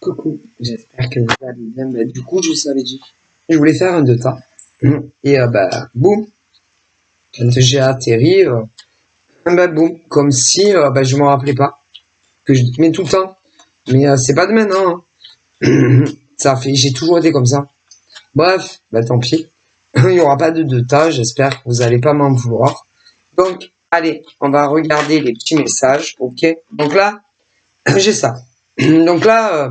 Coucou, j'espère que vous allez bien. Du coup, je vous avais dit, je voulais faire un de tas. Et boum, quand j'ai atterri, boum, comme si je me rappelais pas. Que je mets tout le temps. Mais c'est pas de maintenant. Hein. J'ai toujours été comme ça. Bref, tant pis. Il n'y aura pas de tas, j'espère que vous allez pas m'en vouloir. Donc, allez, on va regarder les petits messages, ok? Donc là, j'ai ça. Donc là,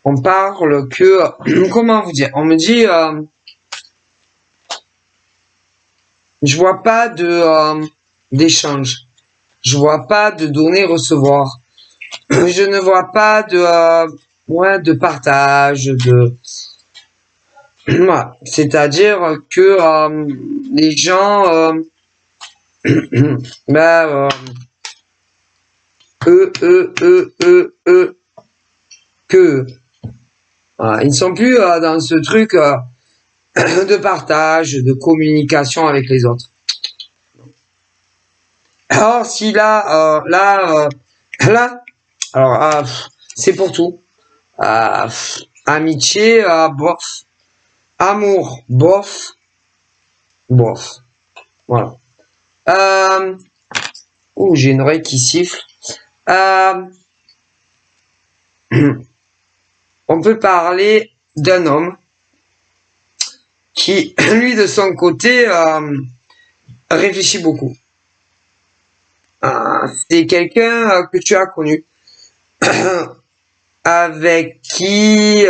on parle que, comment vous dire? On me dit, je vois pas d'échange. Je vois pas de donner recevoir. Je ne vois pas de partage, de voilà. C'est-à-dire que les gens bah, que voilà. Ils ne sont plus dans ce truc de partage, de communication avec les autres. Alors si là, alors c'est pour tout. Amitié, bof. Amour, bof. Bof. Voilà. J'ai une oreille qui siffle. On peut parler d'un homme qui, lui, de son côté, réfléchit beaucoup. C'est quelqu'un que tu as connu, avec qui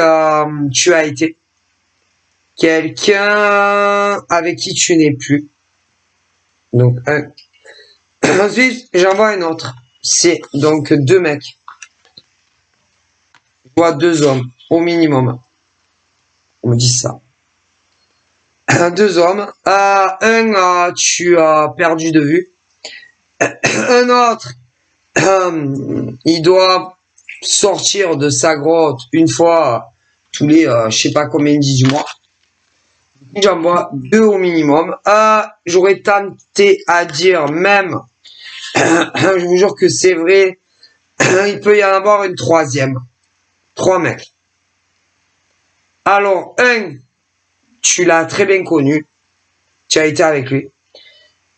tu as été, quelqu'un avec qui tu n'es plus. Donc, ensuite, j'en vois un autre. C'est donc deux mecs. Je vois deux hommes, au minimum. On me dit ça. Deux hommes. Un, tu as perdu de vue. Un autre, il doit sortir de sa grotte une fois tous les, je sais pas combien du mois. J'en vois deux au minimum. J'aurais tenté à dire même, je vous jure que c'est vrai, il peut y en avoir une troisième. Trois mecs. Alors, un, tu l'as très bien connu. Tu as été avec lui.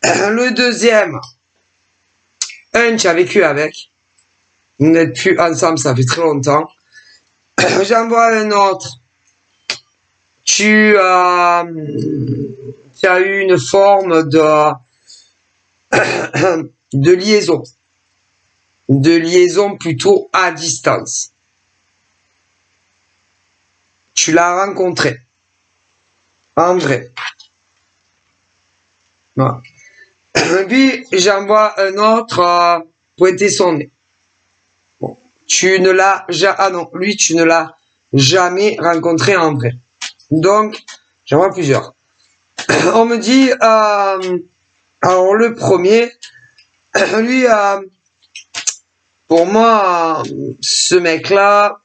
Le deuxième, tu as vécu avec. Vous n'êtes plus ensemble, ça fait très longtemps. J'en vois un autre. Tu as eu une forme de liaison. De liaison plutôt à distance. Tu l'as rencontré. En vrai. Voilà. Puis, j'en vois un autre pointer son nez. Bon. Tu ne l'as lui, tu ne l'as jamais rencontré en vrai. Donc, j'en vois plusieurs. On me dit, alors le premier, lui, pour moi, ce mec-là,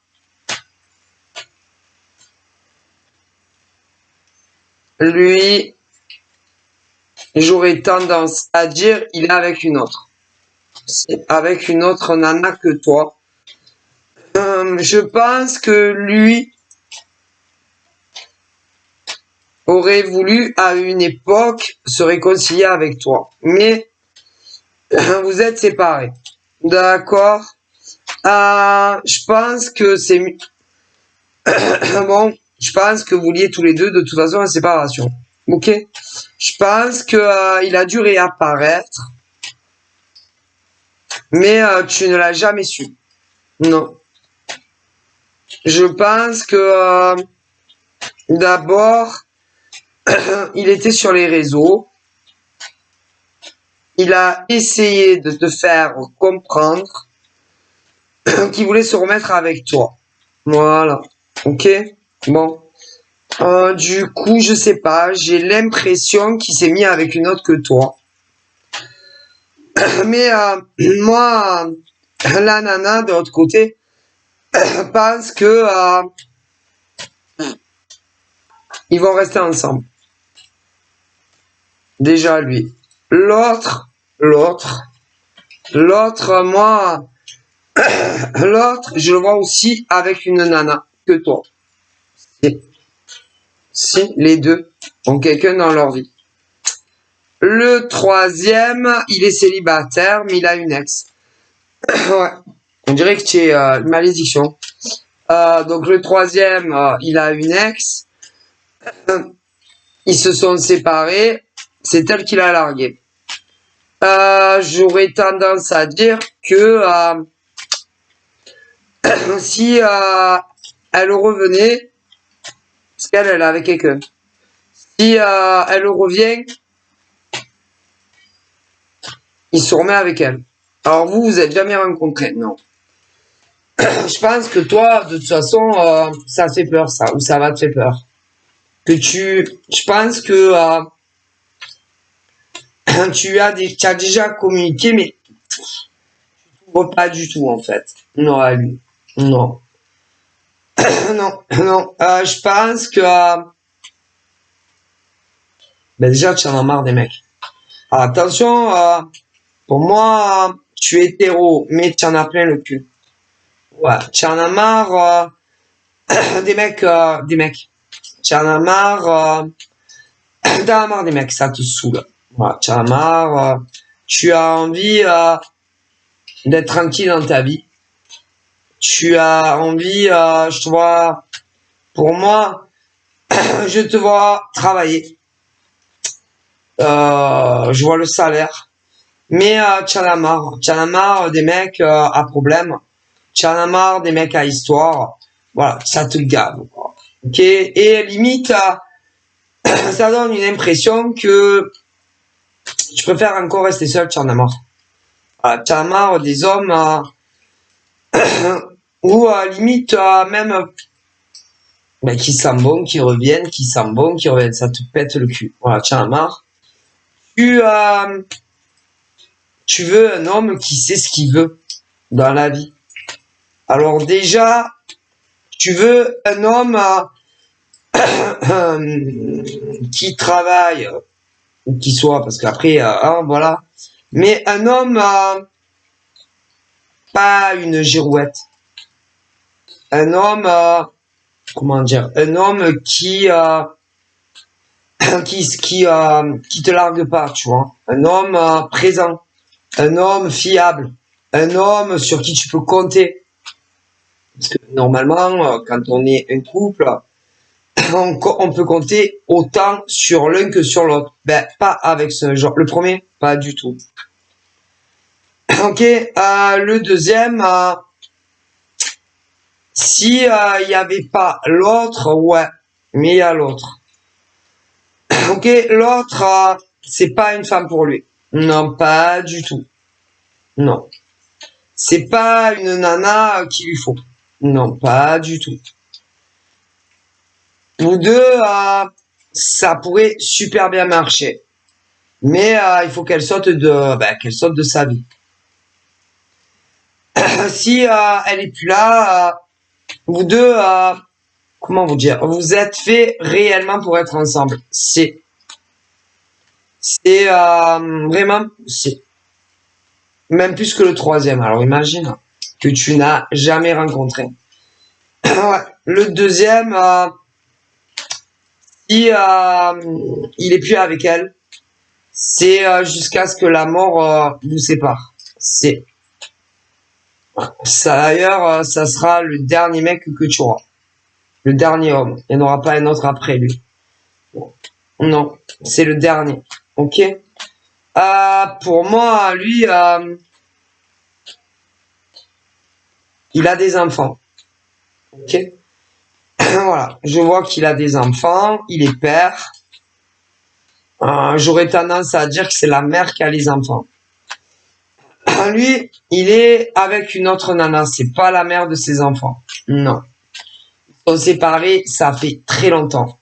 lui, j'aurais tendance à dire, il est avec une autre. C'est avec une autre nana que toi. Je pense que lui aurait voulu à une époque se réconcilier avec toi. Mais vous êtes séparés. D'accord. Je pense que c'est bon. Je pense que vous liez tous les deux de toute façon en séparation. Ok. Je pense que il a dû réapparaître, mais tu ne l'as jamais su. Non. Je pense que d'abord il était sur les réseaux. Il a essayé de te faire comprendre qu'il voulait se remettre avec toi. Voilà. Ok. Bon. Du coup, je sais pas. J'ai l'impression qu'il s'est mis avec une autre que toi. Mais moi, la nana de l'autre côté pense que ils vont rester ensemble. Déjà lui. L'autre, moi, L'autre, je le vois aussi avec une nana que toi. Si, les deux ont quelqu'un dans leur vie. Le troisième, il est célibataire, mais il a une ex. Ouais. On dirait que tu es une malédiction. Donc le troisième, il a une ex. Ils se sont séparés. C'est elle qui l'a largué. J'aurais tendance à dire que si elle revenait, parce qu'elle est avec quelqu'un. Si elle revient, il se remet avec elle. Alors vous êtes jamais rencontrés, non. Je pense que toi, de toute façon, ça te fait peur, ça, ou ça va te faire peur. Je pense que tu as déjà communiqué, mais tu vois pas du tout, en fait. Non, à lui. Non. Non, non. Je pense que, ben déjà, tu en as marre des mecs. Alors, attention, pour moi, tu es hétéro, mais tu en as plein le cul. Ouais, tu en as marre des mecs, Tu en as marre, t'en as marre des mecs, ça te saoule. Ouais, tu en as marre, tu as envie d'être tranquille dans ta vie. Tu as envie, je te vois, pour moi, je te vois travailler. Je vois le salaire. Mais tu en as marre. Tu en as marre des mecs à problème. Tu en as marre des mecs à histoire. Voilà, ça te gave. Quoi. Ok. Et limite, ça donne une impression que tu préfères encore rester seul. Tu en as marre. Voilà, tu en as marre des hommes ou limite même qui sentent bon, qui reviennent, qui sentent bon, qui reviennent. Ça te pète le cul. Voilà, tu en as marre. Tu veux un homme qui sait ce qu'il veut dans la vie. Alors déjà, tu veux un homme qui travaille, ou qui soit, parce qu'après, voilà. Mais un homme, pas une girouette. Un homme, comment dire, un homme qui qui te largue pas, tu vois. Un homme présent, un homme fiable, un homme sur qui tu peux compter. Parce que normalement, quand on est un couple, on peut compter autant sur l'un que sur l'autre. Ben, pas avec ce genre. Le premier, pas du tout. Ok, le deuxième, si il y avait pas l'autre, ouais, mais il y a l'autre. Ok, l'autre, c'est pas une femme pour lui. Non, pas du tout. Non. C'est pas une nana qu'il lui faut. Non, pas du tout. Vous deux, ça pourrait super bien marcher. Mais il faut qu'elle saute de sa vie. Si elle est plus là, vous deux, comment vous dire, vous êtes fait réellement pour être ensemble. C'est vraiment, c'est même plus que le troisième. Alors imagine que tu n'as jamais rencontré. Ouais. Le deuxième, si il est plus avec elle, c'est jusqu'à ce que la mort vous sépare. C'est ça d'ailleurs, ça sera le dernier mec que tu auras. Le dernier homme. Il n'y en aura pas un autre après lui. Non, c'est le dernier. Ok. Pour moi, lui, il a des enfants. Ok. Voilà. Je vois qu'il a des enfants. Il est père. J'aurais tendance à dire que c'est la mère qui a les enfants. Lui, il est avec une autre nana. C'est pas la mère de ses enfants. Non. Ils sont séparés, ça fait très longtemps.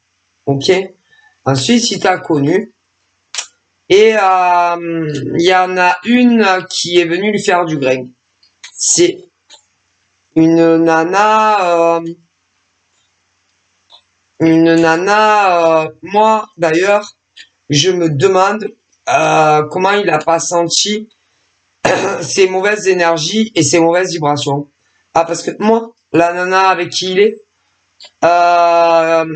Ok. Ensuite, si tu as connu, et il y en a une qui est venue lui faire du grain. C'est une nana, moi d'ailleurs, je me demande comment il a pas senti ses mauvaises énergies et ses mauvaises vibrations. Ah, parce que moi, la nana avec qui il est, elle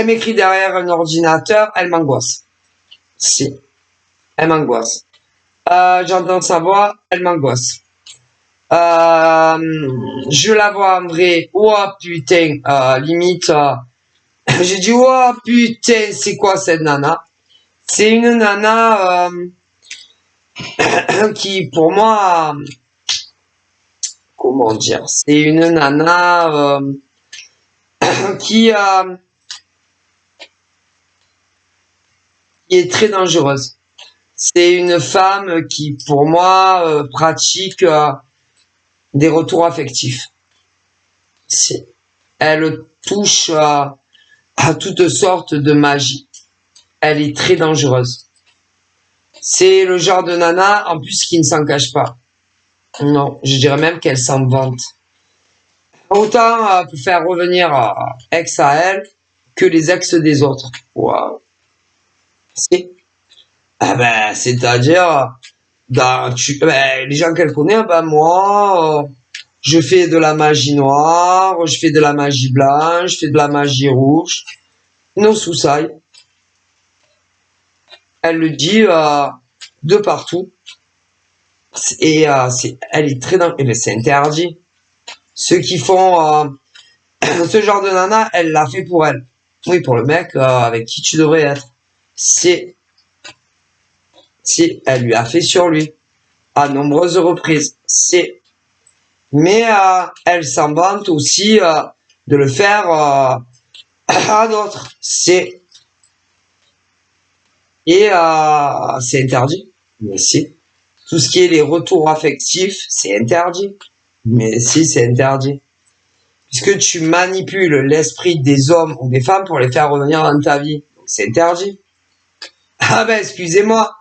m'écrit derrière un ordinateur, elle m'angoisse. Si, elle m'angoisse. J'entends sa voix, elle m'angoisse. Je la vois en vrai, oh putain, limite, j'ai dit, oh putain, c'est quoi cette nana? C'est une nana qui, pour moi, comment dire, c'est une nana qui est très dangereuse. C'est une femme qui, pour moi, pratique des retours affectifs. Elle touche à toutes sortes de magie. Elle est très dangereuse. C'est le genre de nana, en plus, qui ne s'en cache pas. Non, je dirais même qu'elle s'en vante. Autant pour faire revenir ex à elle que les ex des autres. Waouh. C'est-à-dire, les gens qu'elle connaît, moi, je fais de la magie noire, je fais de la magie blanche, je fais de la magie rouge. Non, sous ça. Elle le dit de partout. Et elle est très dans. C'est interdit. Ceux qui font ce genre de nana, elle l'a fait pour elle. Oui, pour le mec avec qui tu devrais être. Si elle lui a fait sur lui à nombreuses reprises. Mais elle s'en vante aussi de le faire à d'autres. Et c'est interdit. Mais si. Tout ce qui est les retours affectifs, c'est interdit. Mais si, c'est interdit. Puisque tu manipules l'esprit des hommes ou des femmes pour les faire revenir dans ta vie. Donc, c'est interdit. Ah ben, excusez-moi.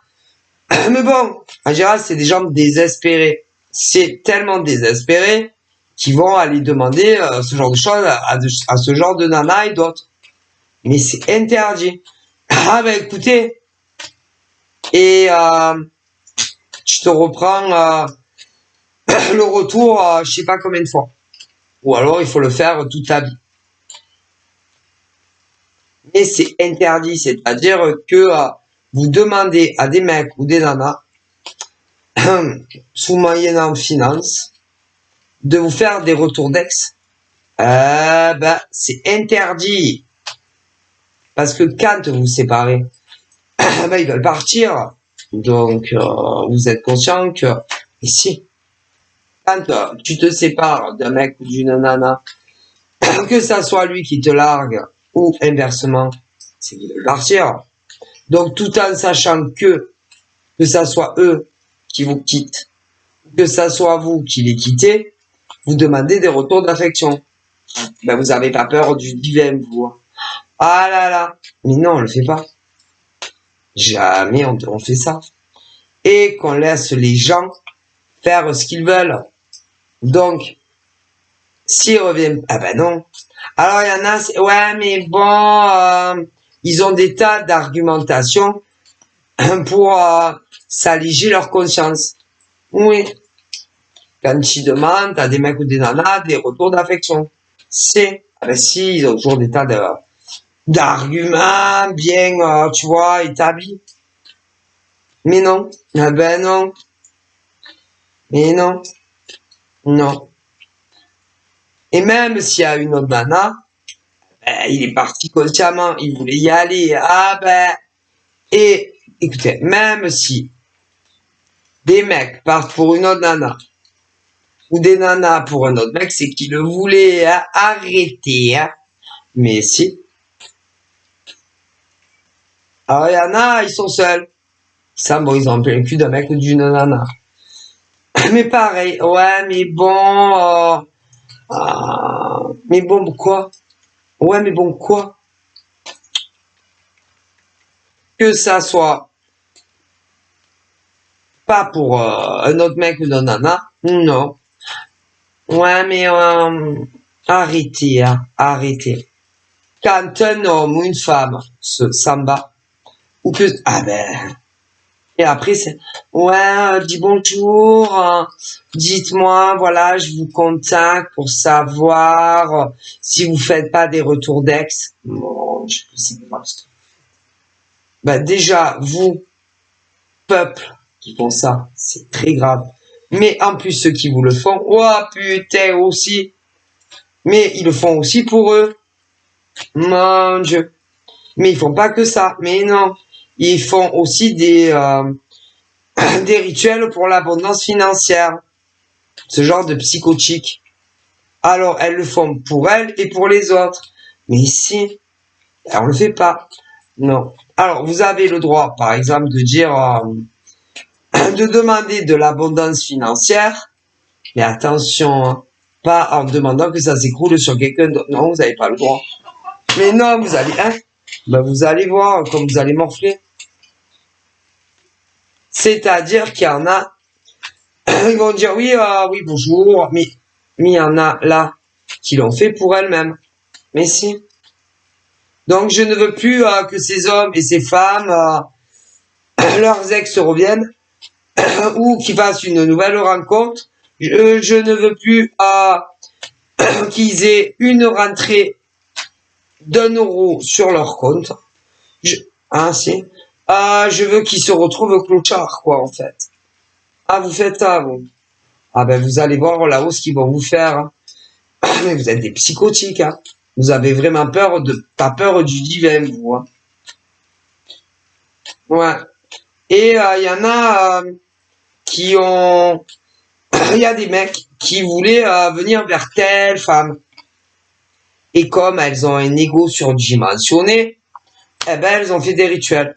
Mais bon, en général, c'est des gens désespérés. C'est tellement désespéré qu'ils vont aller demander ce genre de choses à ce genre de nana et d'autres. Mais c'est interdit. Ah ben, écoutez. Et tu te reprends le retour je sais pas combien de fois. Ou alors il faut le faire toute ta vie. Mais c'est interdit, c'est-à-dire que vous demandez à des mecs ou des nanas, sous moyennant finance, de vous faire des retours d'ex. C'est interdit. Parce que quand vous vous séparez, ils veulent partir. Donc, vous êtes conscient que ici, quand tu te sépares d'un mec ou d'une nana, que ça soit lui qui te largue ou inversement, c'est qu'il veut partir. Donc, tout en sachant que ça soit eux qui vous quittent, que ça soit vous qui les quittez, vous demandez des retours d'affection. Vous n'avez pas peur du divin, vous. Ah là là. Mais non, on le fait pas. Jamais on fait ça. Et qu'on laisse les gens faire ce qu'ils veulent. Donc, s'ils reviennent, non. Alors, il y en a, ouais, mais bon, ils ont des tas d'argumentations pour s'alléger leur conscience. Oui. Quand ils demandent à des mecs ou des nanas des retours d'affection. Si, ils ont toujours des tas d'arguments bien, tu vois, établis. Mais non. Non. Mais non. Non. Et même s'il y a une autre nana, il est parti consciemment, il voulait y aller. Et écoutez, même si des mecs partent pour une autre nana, ou des nanas pour un autre mec, c'est qu'ils le voulaient arrêter. Mais si. Alors il y en a, ils sont seuls. Ça, bon, ils ont plein le cul d'un mec ou d'une nana. Mais pareil, ouais, mais bon... mais bon, quoi? Ouais, mais bon, quoi? Que ça soit pas pour un autre mec ou une nana, non. Ouais, mais arrêtez, arrêtez. Quand un homme ou une femme s'en bat, ou que... Et après, c'est, ouais, dis bonjour, dites-moi, voilà, je vous contacte pour savoir si vous faites pas des retours d'ex. Bon, je sais pas. Bah, déjà, vous, peuple, qui font ça, c'est très grave. Mais en plus, ceux qui vous le font, oh putain, aussi. Mais ils le font aussi pour eux. Mon Dieu. Mais ils font pas que ça. Mais non. Ils font aussi des rituels pour l'abondance financière. Ce genre de psychotique. Alors, elles le font pour elles et pour les autres. Mais ici, on le fait pas. Non. Alors, vous avez le droit, par exemple, de dire, de demander de l'abondance financière. Mais attention, hein, pas en demandant que ça s'écroule sur quelqu'un d'autre. Non, vous n'avez pas le droit. Mais non, vous allez, hein, ben vous allez voir comme vous allez morfler. C'est-à-dire qu'il y en a, ils vont dire oui, oui, bonjour, mais il y en a là qui l'ont fait pour elles-mêmes. Mais si. Donc je ne veux plus que ces hommes et ces femmes, leurs ex reviennent ou qu'ils fassent une nouvelle rencontre. Je ne veux plus qu'ils aient une rentrée d'1 € sur leur compte. Si. Je veux qu'ils se retrouvent clochards, quoi, en fait. Ah, vous faites ça, vous. Ah ben, vous allez voir là-haut ce qu'ils vont vous faire. Hein. Mais vous êtes des psychotiques, hein. Vous avez vraiment pas peur du divin, vous. Hein. Ouais. Et il y en a qui ont... Il y a des mecs qui voulaient venir vers telle femme. Et comme elles ont un ego surdimensionné, eh ben, elles ont fait des rituels.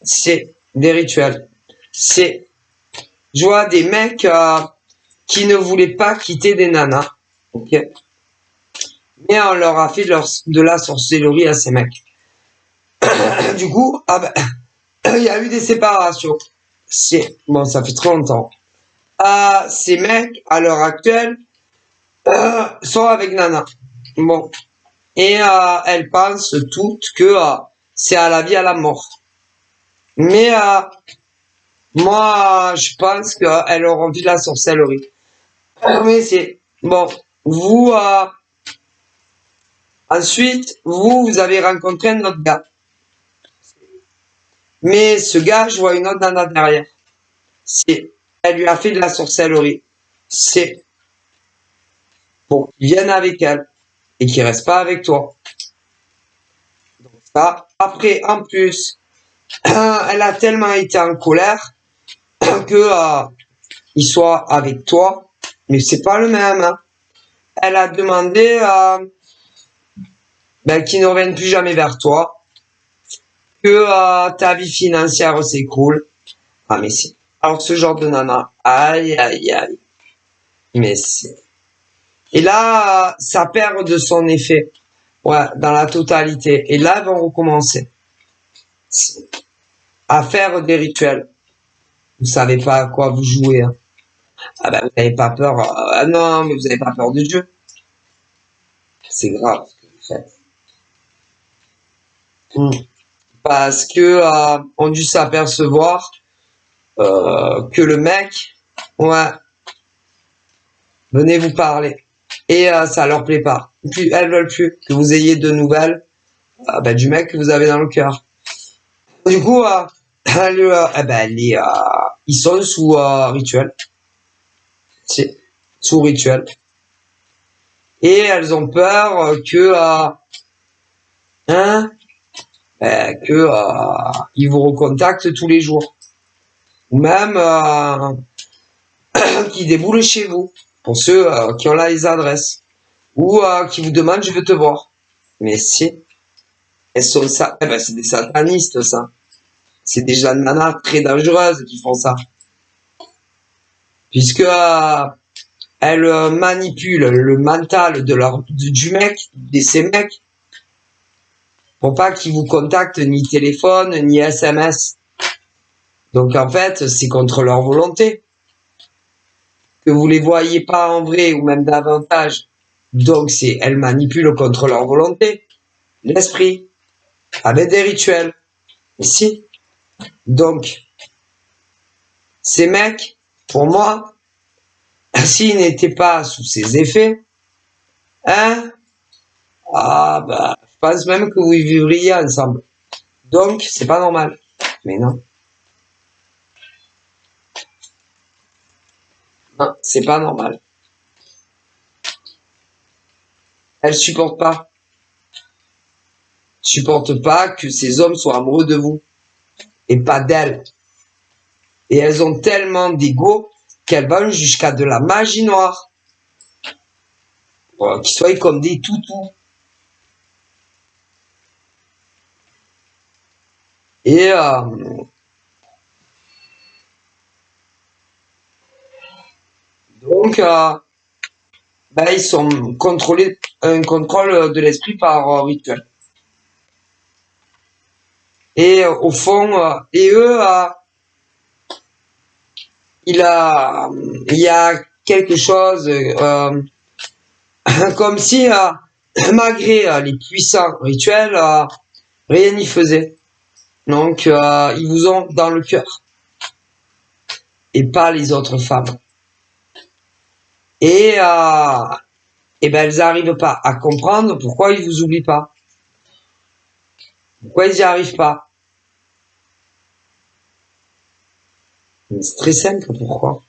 C'est des rituels. C'est... Je vois des mecs qui ne voulaient pas quitter des nanas. Ok. Mais on leur a fait de la sorcellerie à ces mecs. Du coup, il y a eu des séparations. Bon, ça fait très longtemps. Ces mecs, à l'heure actuelle, sont avec Nana. Bon. Et elles pensent toutes que c'est à la vie, à la mort. Mais moi, je pense qu'elles auront envie de la sorcellerie. Mais c'est... Bon, vous... ensuite, vous avez rencontré un autre gars. Mais ce gars, je vois une autre nana derrière. Elle lui a fait de la sorcellerie. C'est pour qu'il vienne avec elle et qu'il reste pas avec toi. Donc ça, après, en plus, elle a tellement été en colère que il soit avec toi, mais c'est pas le même. Hein. Elle a demandé qu'il ne revienne plus jamais vers toi, que ta vie financière s'écroule. Ah mais si. Alors ce genre de nana, aïe aïe aïe. Mais c'est... Et là, ça perd de son effet. Ouais, dans la totalité. Et là, ils vont recommencer à faire des rituels. Vous savez pas à quoi vous jouez. Hein. Ah ben, vous n'avez pas peur. Non, mais vous n'avez pas peur de Dieu. C'est grave ce que vous faites. Parce que on dû s'apercevoir que le mec, ouais, venez vous parler. Et ça leur plaît pas. Puis elles veulent plus que vous ayez de nouvelles du mec que vous avez dans le cœur. Du coup, ils sont sous rituel. C'est sous rituel. Et elles ont peur que ils vous recontactent tous les jours. Ou même qu'ils déboulent chez vous. Pour ceux qui ont là les adresses. Ou qui vous demandent je veux te voir. Mais si elles sont ça, c'est des satanistes ça. C'est déjà des nanas très dangereuses qui font ça. Puisque elles manipulent le mental du mec, de ces mecs, pour pas qu'ils vous contactent ni téléphone, ni SMS. Donc en fait, c'est contre leur volonté. Que vous les voyez pas en vrai, ou même davantage. Donc elles manipulent contre leur volonté. L'esprit. Avec des rituels. Ici. Donc, Ces mecs, pour moi, s'ils n'étaient pas sous ces effets, hein, ah bah, je pense même que vous vivriez ensemble. Donc, c'est pas normal. Mais non. Non, c'est pas normal. Elle supporte pas. Supporte pas que ces hommes soient amoureux de vous. Et pas d'elle. Et elles ont tellement d'ego qu'elles vont jusqu'à de la magie noire. Pour qu'ils soient comme des toutous. Et donc, ben, ils sont contrôlés, un contrôle de l'esprit par rituel. Et au fond, et eux, il y a quelque chose comme si, malgré les puissants rituels, rien n'y faisait. Donc, ils vous ont dans le cœur. Et pas les autres femmes. Et ben, elles n'arrivent pas à comprendre pourquoi ils vous oublient pas. Pourquoi ils n'y arrivent pas. C'est très simple, pourquoi?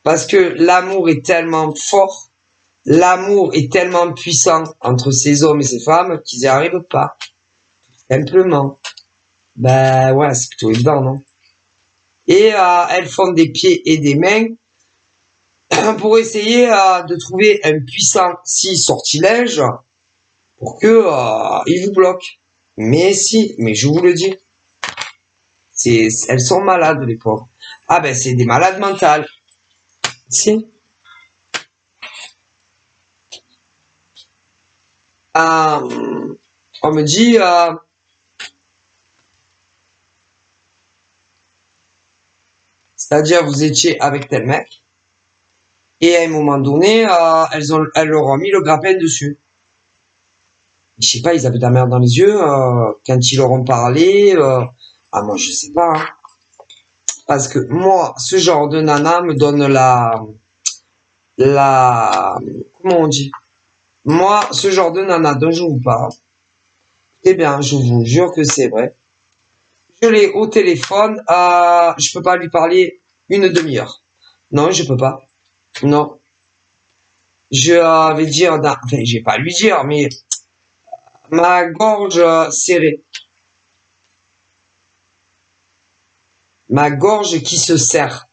Parce que l'amour est tellement fort, l'amour est tellement puissant entre ces hommes et ces femmes qu'ils n'y arrivent pas. Simplement. Ben ouais, c'est plutôt évident, non? Et elles font des pieds et des mains pour essayer de trouver un puissant sortilège pour que ils vous bloquent. Mais si, mais je vous le dis, elles sont malades, les pauvres. Ah ben c'est des malades mentales. Si. On me dit c'est-à-dire vous étiez avec tel mec et à un moment donné elles leur ont mis le grappin dessus. Je sais pas, ils avaient de la merde dans les yeux quand ils leur ont parlé. Ah moi je sais pas. Hein. Parce que moi ce genre de nana me donne la comment on dit. Moi ce genre de nana dont je vous parle. Eh bien je vous jure que c'est vrai. Je l'ai au téléphone, je peux pas lui parler une demi-heure. Non, je peux pas. Non. Je vais dire, enfin, je vais pas lui dire, mais ma gorge serrée. Ma gorge qui se serre.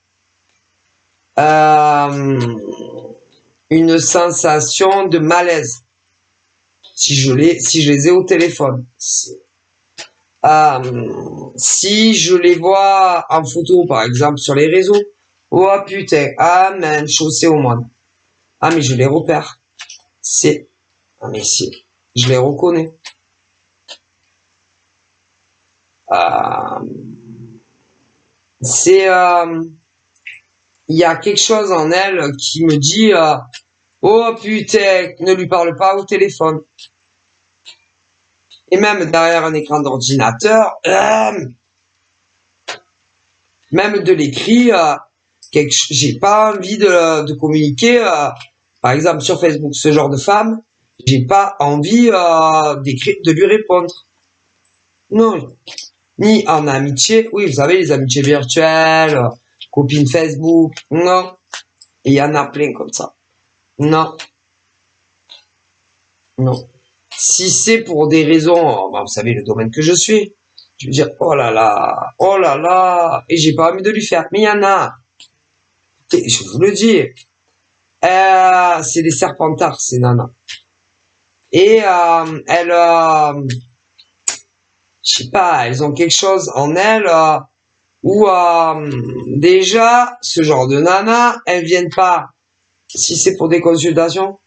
Une sensation de malaise. Si je les ai au téléphone. Si je les vois en photo, par exemple, sur les réseaux. Oh putain, ah man, chaussée au moine. Ah mais je les repère. Ah mais si, je les reconnais. Il y a quelque chose en elle qui me dit oh putain, ne lui parle pas au téléphone. Et même derrière un écran d'ordinateur, même de l'écrit, j'ai pas envie de communiquer. Par exemple sur Facebook, ce genre de femme, j'ai pas envie de lui répondre. Non, ni en amitié. Oui, vous savez, les amitiés virtuelles, copines Facebook. Non. Et il y en a plein comme ça. Non. Non. Si c'est pour des raisons, vous savez, le domaine que je suis, je veux dire, oh là là, et j'ai pas envie de lui faire. Mais il y en a. Je vous le dis. C'est des serpentards, ces nanas. Et elles, je sais pas, elles ont quelque chose en elles où déjà ce genre de nana, elles viennent pas. Si c'est pour des consultations,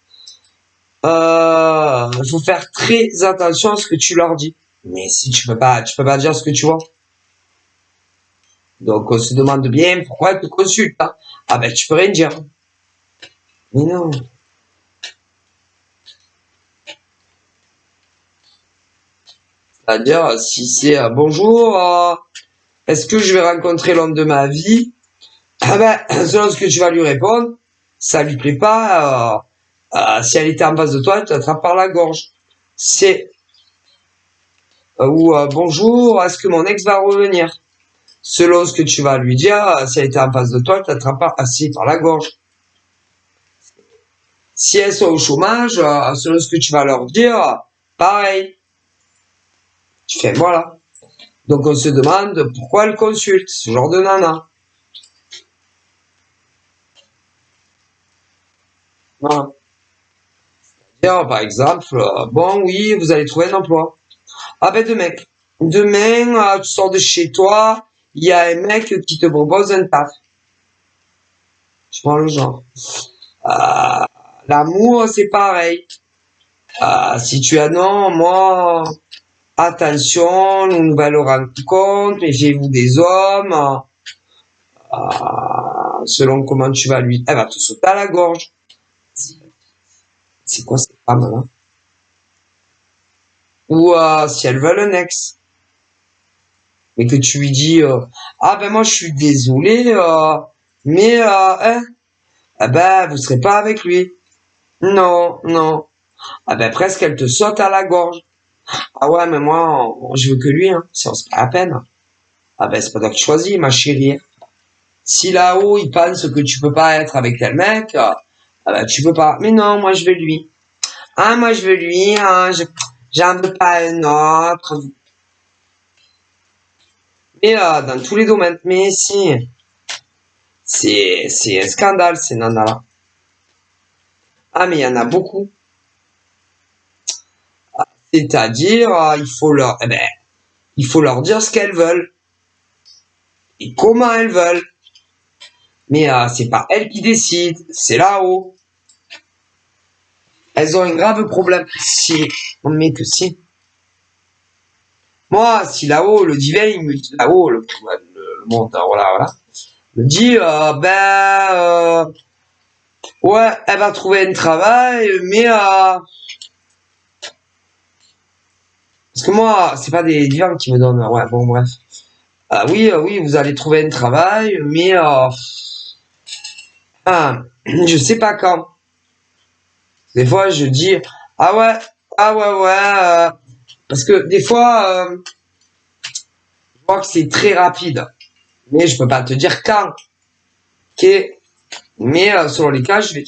faut faire très attention à ce que tu leur dis. Mais si tu peux pas dire ce que tu vois. Donc on se demande bien pourquoi elles te consultent. Hein. Ah ben tu peux rien dire. Mais non. C'est-à-dire si c'est bonjour, est-ce que je vais rencontrer l'homme de ma vie? Ah ben, selon ce que tu vas lui répondre, ça lui plaît pas. Si elle était en face de toi, elle t'attrape par la gorge. C'est ou bonjour, est-ce que mon ex va revenir? Selon ce que tu vas lui dire, si elle était en face de toi, elle t'attrape assis par la gorge. Si elles sont au chômage, selon ce que tu vas leur dire, pareil. Tu fais voilà. Donc on se demande pourquoi elle consulte ce genre de nana. Voilà. Par exemple, bon oui, vous allez trouver un emploi. Ah ben demain, tu sors de chez toi, il y a un mec qui te propose un taf. Je prends le genre. Euh, L'amour, c'est pareil. Si tu as non, moi, attention, une nouvelle rencontre, méfiez-vous des hommes. Selon comment tu vas lui, elle va te sauter à la gorge. C'est quoi ces femmes là? Ou si elles veulent un ex, mais que tu lui dis ah ben moi je suis désolé, mais hein, ah ben vous serez pas avec lui. Non, non. Ah ben presque elle te saute à la gorge. Ah ouais mais moi je veux que lui, hein. C'est pas la peine. Ah ben c'est pas toi qui choisis, ma chérie. Si là-haut ils pensent que tu peux pas être avec tel mec, ah ben tu peux pas. Mais non, moi je veux lui. Ah moi je veux lui, hein, j'en veux pas un autre. Mais dans tous les domaines. Mais si, c'est un scandale ces nanas-là. Ah mais il y en a beaucoup. C'est-à-dire, il faut leur dire ce qu'elles veulent et comment elles veulent. Mais c'est pas elles qui décident, c'est là-haut. Elles ont un grave problème. Si, mais que si. Moi, si là-haut, le divin, il me dit, là-haut, le monde, voilà, me dit, ouais, elle va trouver un travail, mais parce que moi, c'est pas des divins qui me donnent, ouais, bon, bref. Oui, oui, vous allez trouver un travail, mais je sais pas quand. Des fois, je dis, ah ouais, parce que des fois, je vois que c'est très rapide, mais je peux pas te dire quand. Ok, mais selon les cas, je vais,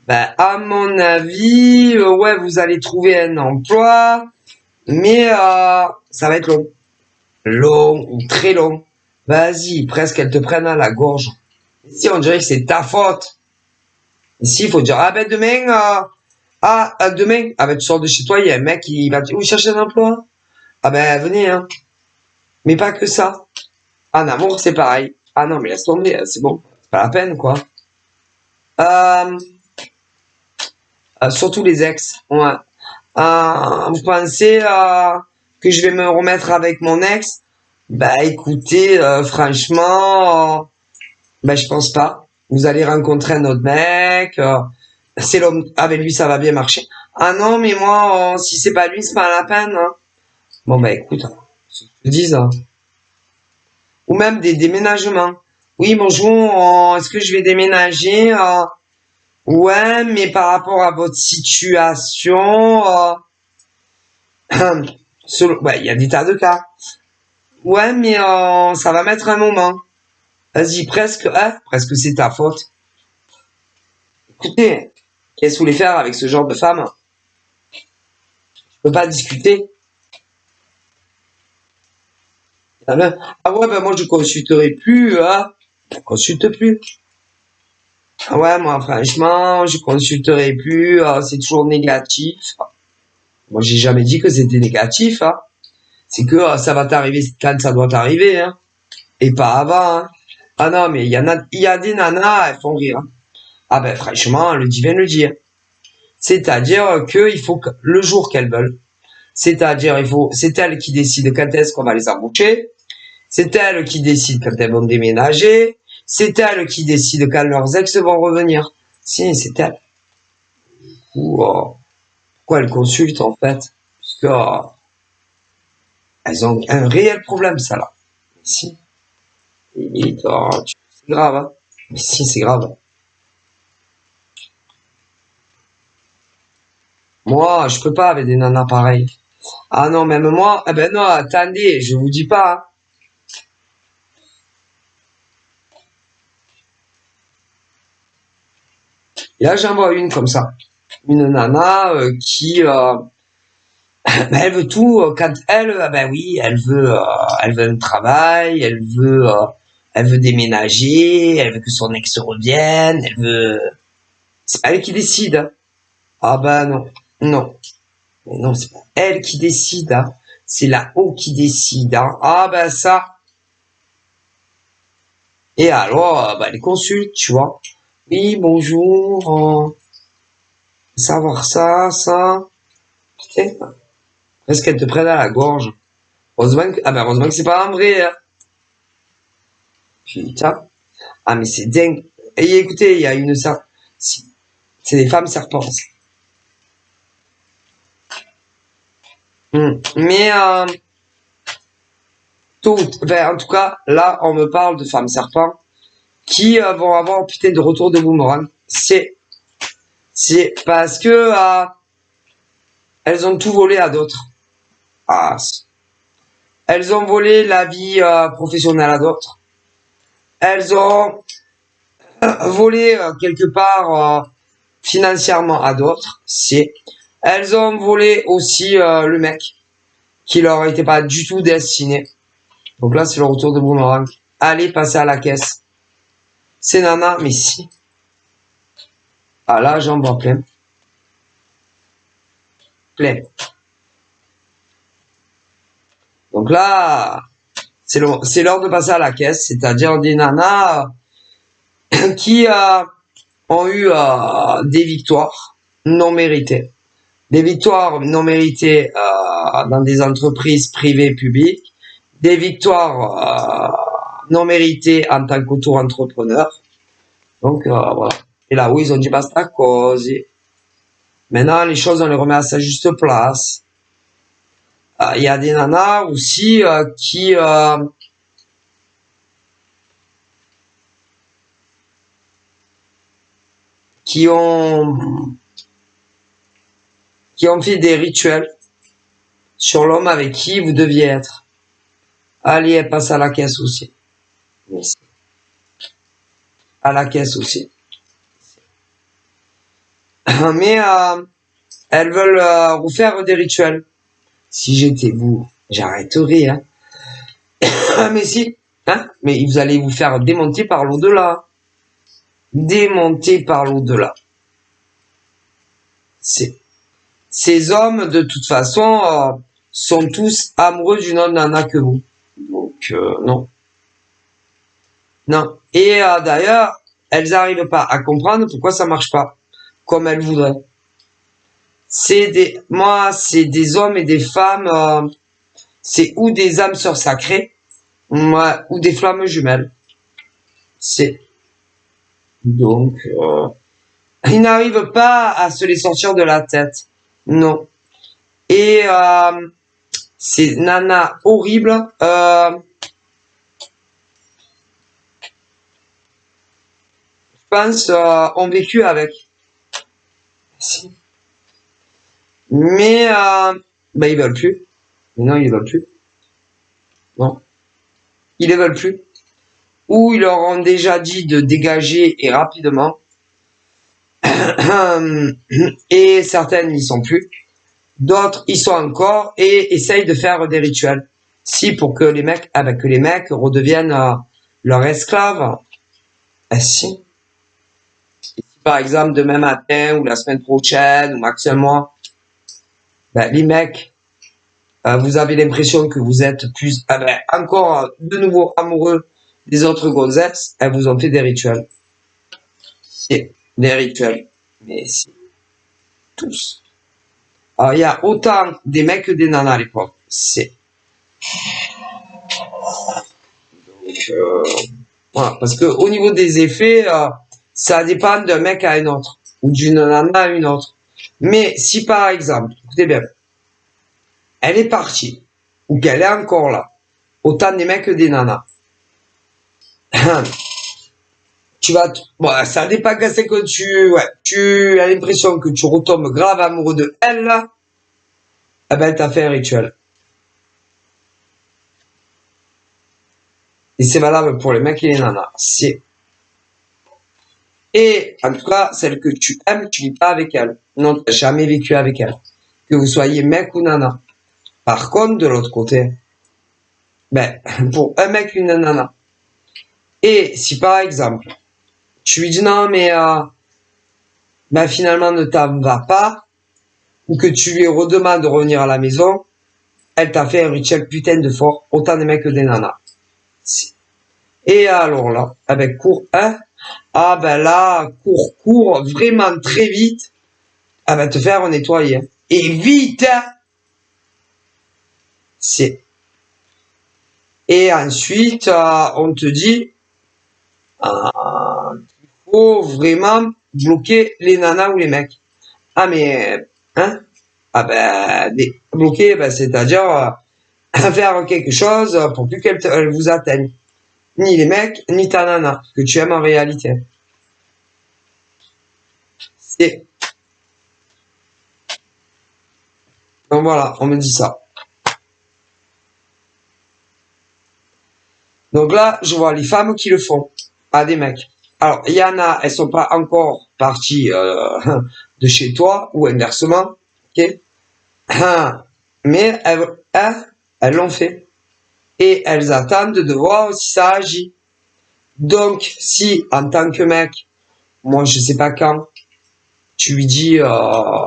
ben, à mon avis, ouais, vous allez trouver un emploi, mais ça va être long ou très long. Vas-y, presque elles te prennent à la gorge. Si on dirait que c'est ta faute. Ici, il faut dire, ah ben demain, demain, ah ben tu sors de chez toi, il y a un mec qui va te dire, oui, chercher un emploi. Ah ben venez, hein. Mais pas que ça. En amour, c'est pareil. Ah non, mais laisse tomber, c'est bon. C'est pas la peine, quoi. Euh, Surtout les ex. Ouais. Vous pensez que je vais me remettre avec mon ex? Bah écoutez, franchement, je pense pas. Vous allez rencontrer un autre mec. C'est l'homme. Avec lui, ça va bien marcher. Ah non, mais moi, si c'est pas lui, c'est pas la peine. Hein. Bon bah écoute, je te dis ça. Ou même des déménagements. Oui, bonjour, est-ce que je vais déménager? Ouais, mais par rapport à votre situation, ouais, il y a des tas de cas. Ouais, mais ça va mettre un moment. Vas-y, presque c'est ta faute. Écoutez, qu'est-ce que vous voulez faire avec ce genre de femme? Je peux pas discuter. Ah ouais, ben moi je consulterai plus, hein. Je consulte plus. Ah ouais, moi franchement, je consulterai plus, c'est toujours négatif. Moi j'ai jamais dit que c'était négatif, hein. C'est que ça va t'arriver quand ça doit t'arriver, hein. Et pas avant, hein. Ah non, mais il y a des nanas, elles font rire. Hein. Ah ben franchement, le divin le dit. Hein. C'est-à-dire que il faut que le jour qu'elles veulent. C'est-à-dire c'est elles qui décident quand est-ce qu'on va les embaucher. C'est elles qui décident quand elles vont déménager. C'est elles qui décident quand leurs ex vont revenir. Si, c'est elles. Ou pourquoi elles consultent en fait? Parce que elles ont un réel problème, ça là. Si. Et, c'est grave. Hein. Mais si, c'est grave. Moi, je peux pas avec des nanas pareilles. Ah non, même moi, eh ben non, attendez, je vous dis pas, hein. Et là, j'en vois une comme ça. Une nana qui, ben, elle veut tout. Quand elle, ben oui, elle veut un travail, elle veut déménager, elle veut que son ex revienne, elle veut. C'est pas elle qui décide, hein. Ah ben non, non, mais non, c'est pas elle qui décide, hein. C'est là-haut qui décide, hein. Ah ben ça. Et alors, ben, elle consulte, tu vois. Oui, bonjour, savoir ça, ça. Putain, presque qu'elle te prenne à la gorge. Heureusement que c'est pas un vrai, hein. Putain. Ah, mais c'est dingue. Et écoutez, il y a une c'est des femmes serpents. Mais, en tout cas, là, on me parle de femmes serpents qui vont avoir putain de retour de boomerang. C'est parce que elles ont tout volé à d'autres. Ah, elles ont volé la vie professionnelle à d'autres. Elles ont volé quelque part financièrement à d'autres. Elles ont volé aussi le mec qui leur était pas du tout destiné. Donc là, c'est le retour de boomerang. Allez passer à la caisse. C'est nana, mais si. Ah là, j'en vois plein. Plein. Donc là, c'est l'heure de passer à la caisse, c'est-à-dire des nanas qui ont eu des victoires non méritées. Des victoires non méritées dans des entreprises privées publiques. Des victoires non méritées en tant qu'auto-entrepreneur. Donc voilà. Et là où ils ont dit basta così. Maintenant, les choses, on les remet à sa juste place. Il y a des nanas aussi qui ont fait des rituels sur l'homme avec qui vous deviez être. Allez, elle passe à la caisse aussi. À la caisse aussi. Mais elles veulent vous faire des rituels. Si j'étais vous, j'arrêterais, hein. Mais si, hein. Mais vous allez vous faire démonter par l'au-delà. Démonter par l'au-delà. Ces hommes, de toute façon, sont tous amoureux d'une autre nana que vous. Donc, non. Non. Et d'ailleurs, elles n'arrivent pas à comprendre pourquoi ça marche pas comme elles voudraient. C'est des hommes et des femmes, c'est ou des âmes sœurs sacrées, ou des flammes jumelles. C'est donc, ils n'arrivent pas à se les sortir de la tête. Non. Et ces nanas horribles, je pense, ont vécu avec. Si. Mais ben ils veulent plus. Non, ils veulent plus. Non, ils ne veulent plus. Ou ils leur ont déjà dit de dégager et rapidement. Et certaines n'y sont plus. D'autres y sont encore et essayent de faire des rituels. Si pour que les mecs, que les mecs redeviennent leurs esclaves. Si. Si par exemple demain matin ou la semaine prochaine ou maximum, les mecs, vous avez l'impression que vous êtes plus, encore de nouveau amoureux des autres gonzesses, elles vous ont fait des rituels. C'est des rituels. Mais c'est tous. Alors, il y a autant des mecs que des nanas à l'époque. C'est. Donc, voilà. Parce que au niveau des effets, ça dépend d'un mec à un autre. Ou d'une nana à une autre. Mais si par exemple, écoutez bien, elle est partie, ou qu'elle est encore là, autant des mecs que des nanas. bon, ça dépend quand c'est que tu as l'impression que tu retombes grave amoureux de elle, là, eh ben, elle t'a fait un rituel. Et c'est valable pour les mecs et les nanas. Et, en tout cas, celle que tu aimes, tu vis pas avec elle. Non, tu n'as jamais vécu avec elle. Que vous soyez mec ou nana. Par contre, de l'autre côté, ben, pour un mec et une nana. Et si par exemple, tu lui dis non, mais ben, finalement ne t'en va pas, ou que tu lui redemandes de revenir à la maison, elle t'a fait un rituel putain de fort, autant des mecs que des nanas. Et alors là, avec cours 1, ah ben là, cours, vraiment très vite, elle va te faire nettoyer. Et vite, hein. Et ensuite, on te dit, il faut vraiment bloquer les nanas ou les mecs. Ah mais, hein? Ah ben, bloquer, ben, c'est-à-dire faire quelque chose pour plus qu'elle vous atteigne. Ni les mecs, ni ta nana, que tu aimes en réalité. Donc voilà, on me dit ça. Donc là, je vois les femmes qui le font, pas des mecs. Alors, il y en a, elles sont pas encore parties de chez toi, ou inversement, ok? Mais elles l'ont fait. Et elles attendent de voir si ça agit. Donc, si, en tant que mec, moi, je sais pas quand, tu lui dis,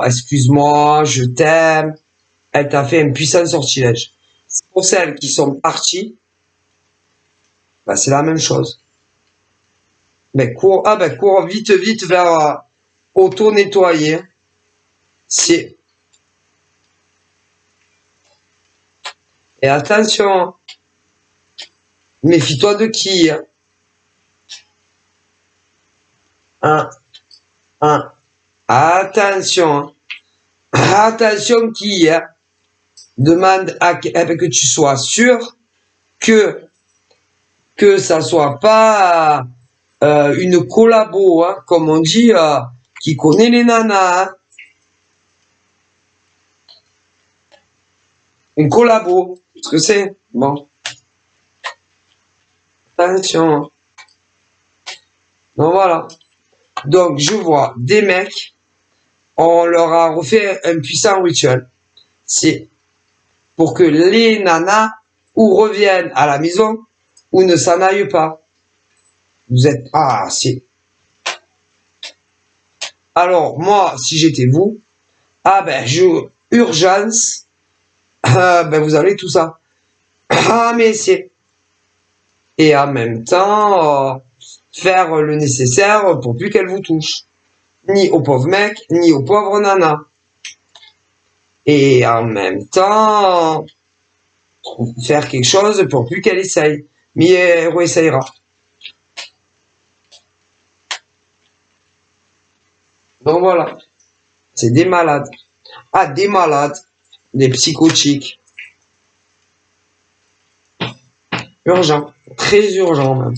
excuse-moi, je t'aime, elle t'a fait un puissant sortilège. Pour celles qui sont parties, bah, c'est la même chose. Ben, cours vite vers auto-nettoyer. Et attention, méfie-toi de qui. Attention. Attention qui demande que tu sois sûr que ça soit pas une collabo, hein, comme on dit, qui connaît les nanas. Hein. Une collabo, ce que c'est. Bon. Attention. Donc voilà. Donc je vois des mecs, on leur a refait un puissant rituel. C'est pour que les nanas ou reviennent à la maison ou ne s'en aillent pas. Vous êtes... Ah, c'est... Alors, moi, si j'étais vous, ah ben, urgence, ben vous avez tout ça. Ah, mais c'est... Et en même temps, faire le nécessaire pour plus qu'elle vous touche. Ni au pauvre mec, ni au pauvre nana. Et en même temps, faire quelque chose pour plus qu'elle essaye. Mais elle réessayera. Donc voilà. C'est des malades. Ah, des malades. Des psychotiques. Urgent. Très urgent même.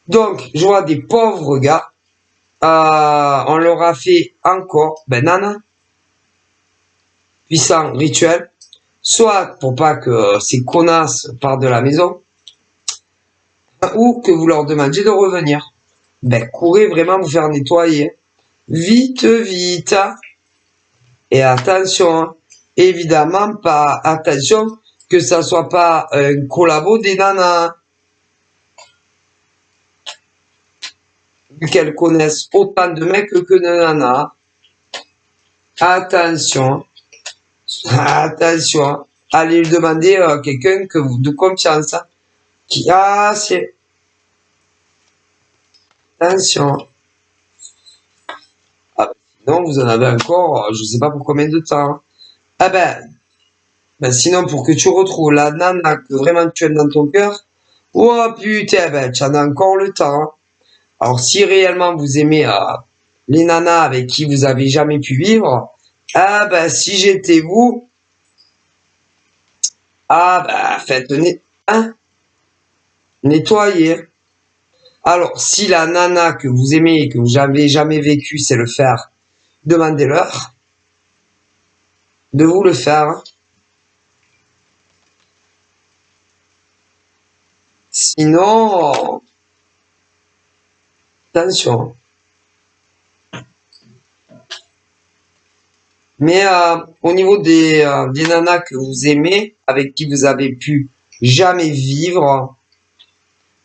Donc, je vois des pauvres gars. On leur a fait encore, ben nana, puissant rituel. Soit pour pas que ces connasses partent de la maison. Ou que vous leur demandiez de revenir. Ben, courez vraiment vous faire nettoyer. Vite, vite. Et attention, évidemment pas, attention, que ça soit pas un collabo des nanas. Vu qu'elles connaissent autant de mecs que de nanas. Attention. Attention. Allez lui demander à quelqu'un de confiance. Qui a c'est. Attention. Ah, sinon, vous en avez encore, je sais pas pour combien de temps. Ah ben sinon, pour que tu retrouves la nana que vraiment tu aimes dans ton cœur, oh putain, ben, tu en as encore le temps. Alors, si réellement vous aimez les nanas avec qui vous avez jamais pu vivre, ah ben, si j'étais vous, ah ben, faites nettoyer. Alors, si la nana que vous aimez et que vous n'avez jamais vécu, c'est le faire, demandez-leur de vous le faire. Sinon, attention. Mais au niveau des nanas que vous aimez, avec qui vous avez pu jamais vivre,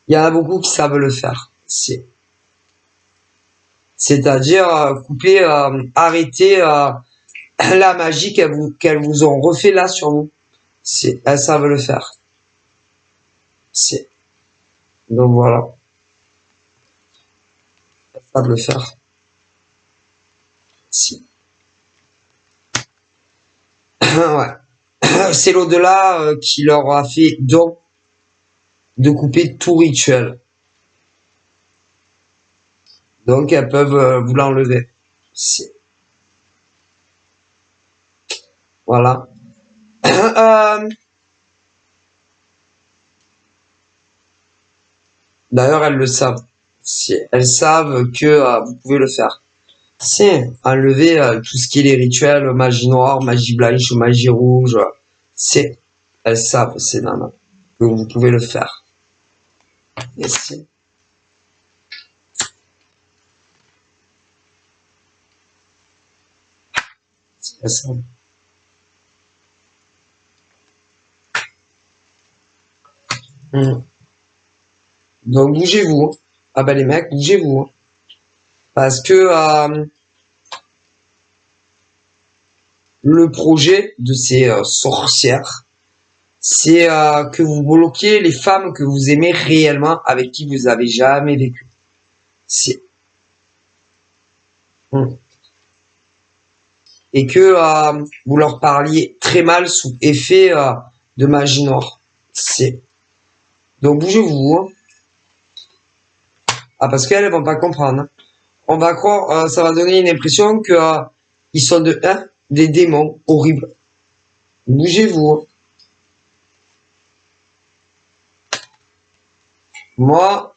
il y en a beaucoup qui savent le faire. C'est-à-dire couper, arrêter la magie qu'elles vous ont refait là sur vous. Elles savent le faire. Donc voilà, elles savent le faire. Ouais. C'est l'au-delà qui leur a fait don de couper tout rituel. Donc elles peuvent vous l'enlever. Voilà. D'ailleurs, elles le savent. Elles savent que vous pouvez le faire. Enlever tout ce qui est les rituels, magie noire, magie blanche, magie rouge. Elles savent, ces nanas, que vous pouvez le faire. Et elles savent. Donc bougez-vous. Ah ben les mecs, bougez-vous. Parce que le projet de ces sorcières, c'est que vous bloquez les femmes que vous aimez réellement, avec qui vous avez jamais vécu. Et que vous leur parliez très mal sous effet de magie noire. Donc bougez-vous. Hein. Ah, parce qu'elles vont pas comprendre. Hein. On va croire, ça va donner une impression que ils sont des démons horribles. Bougez-vous. Hein. Moi,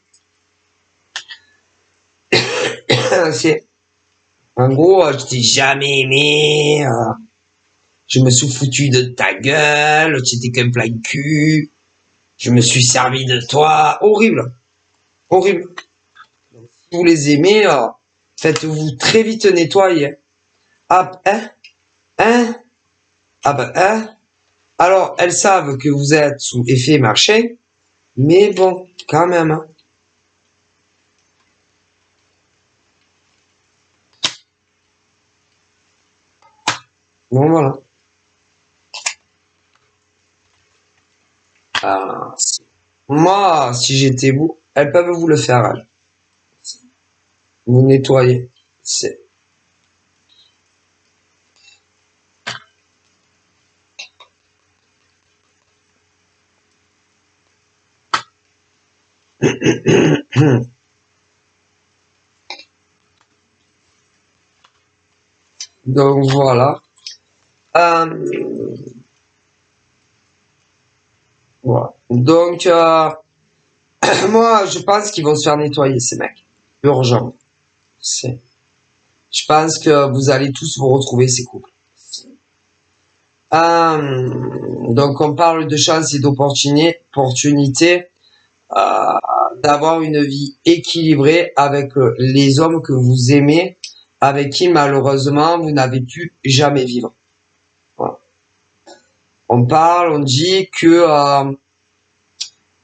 en gros, je t'ai jamais aimé. Je me suis foutu de ta gueule. Tu étais qu'un plein cul. Je me suis servi de toi. Horrible. Horrible. Donc, si vous les aimez, faites-vous très vite nettoyer. Ah, hein? Ah ben, hein? Alors, elles savent que vous êtes sous effet machin, mais bon, quand même. Hein. Bon, voilà. Moi, si j'étais vous, elles peuvent vous le faire. Elles. Vous nettoyer. Donc voilà. Voilà. Donc moi, je pense qu'ils vont se faire nettoyer ces mecs. Urgent. Je pense que vous allez tous vous retrouver ces couples. Donc on parle de chance et d'opportunité d'avoir une vie équilibrée avec les hommes que vous aimez, avec qui malheureusement vous n'avez pu jamais vivre. Voilà. On dit que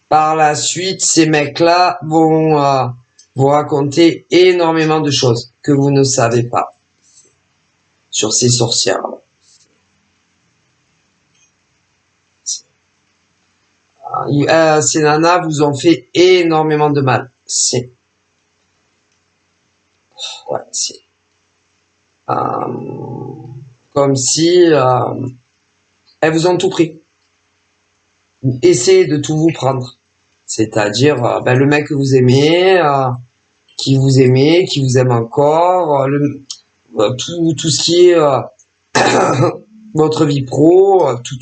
par la suite, ces mecs-là vont vous raconter énormément de choses que vous ne savez pas sur ces sorcières. Ces nanas vous ont fait énormément de mal. Ouais, comme si elles vous ont tout pris. Essayez de tout vous prendre. C'est-à-dire le mec que vous aimez, qui vous aimait, qui vous aime encore, tout ce qui est votre vie pro, tout.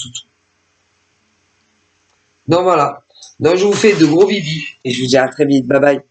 Donc voilà. Donc je vous fais de gros bibis et je vous dis à très vite. Bye bye.